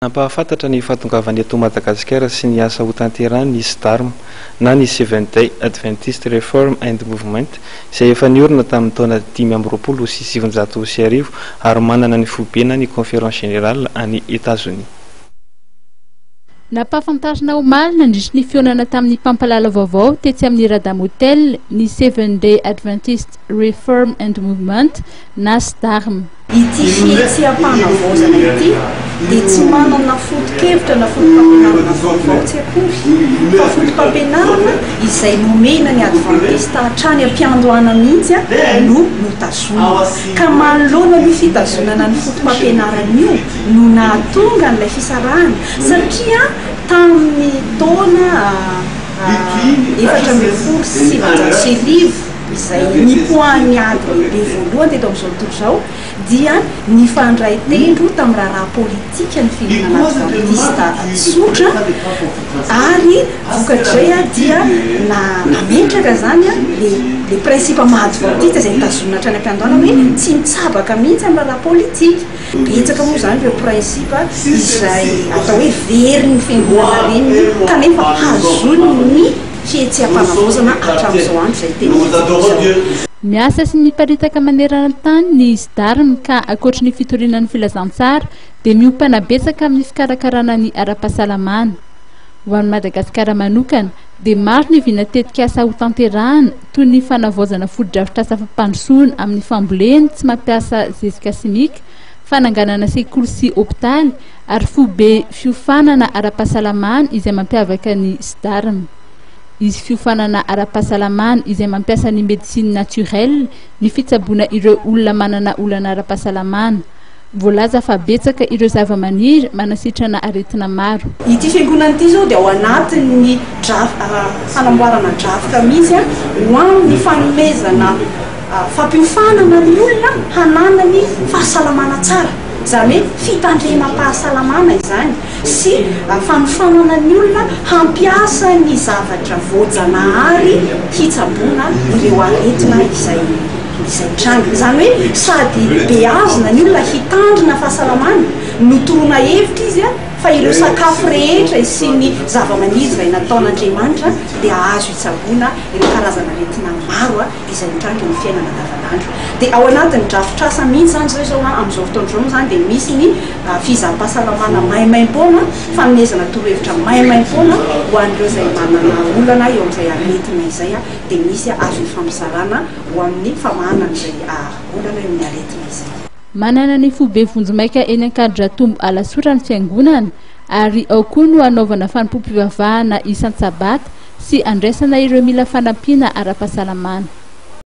Nampahafantatra ny fahatongavany eto Madagasikara sy ny asa ho tanterahany ny SDARM na ny Seventh-day Adventist Reform and Movement izay efa niorina tamin'ny taona 520 sy 700 ary manana ny fobena ny conférence générale any États-Unis. Nampahafantarina omaly nandritra ny fionana tamin'ny pampalala vaovao tetsy amin'ny Radam Hotel ny Seventh-day Adventist Reform and Movement na SDARM. Ity fihetseham-panavozana ity dia tsy manana foto-kevitra na fotom-pampianarana vaovao tsy akory fa fotom-pampianarana izay nomena ny adventista hatrany am-piandohana mihitsy no notazomana ka manoloana ny fitazonana ny fotom-pampianarana io no nahatonga n'ilay fisarahana satria tamin'ny taona 470 izay nipoahany ady lehibe voalohany teto amin'izao tontolo izao dia nifandray tendro tamin'ny raharaha politika ny firenena adventista tsotra ary vokatray dia nametraka zany le principe maha-adventista izay nitazonina hatrany am-piandohana hoe tsy mitsabaka mihitsy amin'ny raharaha politika. Betsaka moa zany ireo principe izay atao hoe very ny fiangonana reny kanefa hazony ny fihetseham-panavozana hatramin'izao andro izay tena miasa sy miparitaka maneran-tany ny SDARM ka ankoatra ny fitorinan'ny filazantsara dia miompana betsaka amin'ny fikarakarana ny ara-pahasalamana. Ho an'ny Madagasikara manokana dia maro ny vinatetika asa ho tanterahana toy ny fanavozana foto-drafitr'asa fampandrosoana amin'ny fambolena tsy mampiasa zezika simika, fananganana sekoly sy hôpitaly ary fobe fiofanana ara-pahasalamana izay mampiavaka ny SDARM. Izy fiofanana ara-pahasalamana izay mampiasa ny médecine naturelle ny fitsaboana ireo olona manana olana ara-pahasalamana. Voalaza fa betsaka ireo zava-maniry manasitrana aretina maro. Ity fiangonana ity zao dia ao anatin'ny fanamboarana drafitra mihitsy ho amin'ny fanomezana fampiofanana ny olona hanana ny fahasalamana tsara. Zany hoe fitandremam-pahasalamana izany sy fanofanana ny olona hampiasa ny zavatra voajanahary hitsaboana ireo aretina izay tranga. Zany hoe sady beazina ny olona hitandrina fahasalamana notorona hevitra izy fa ireo sakafo rehetra sy ny zava-maniry izay nataon'Andriamanitra dia azo hitsaboana ireo karazana aretina maro izay mitranga ny fiainana andavanandro. Dia ao anatin'ny drafitr'asa mihitsy zany zao amin'izao fotoana zany dia misy ny fizaham-pahasalamana maimaim-poana, fanomezana torohevitra maimaim-poana ho an'ireo izay manana olana eo amin'izay aretina izay dia misy azo ifamizarana ho amin'ny famahana izay olana eo amin'ny aretina izay. Manana ny fobe vonjomaika eny Ankadiratombo Alasotra ny fiangonana ary ao koa no anaovana fanompom-pivavahana isan-tsabata sy andraisana ireo mila fanampiana ara-pahasalamana.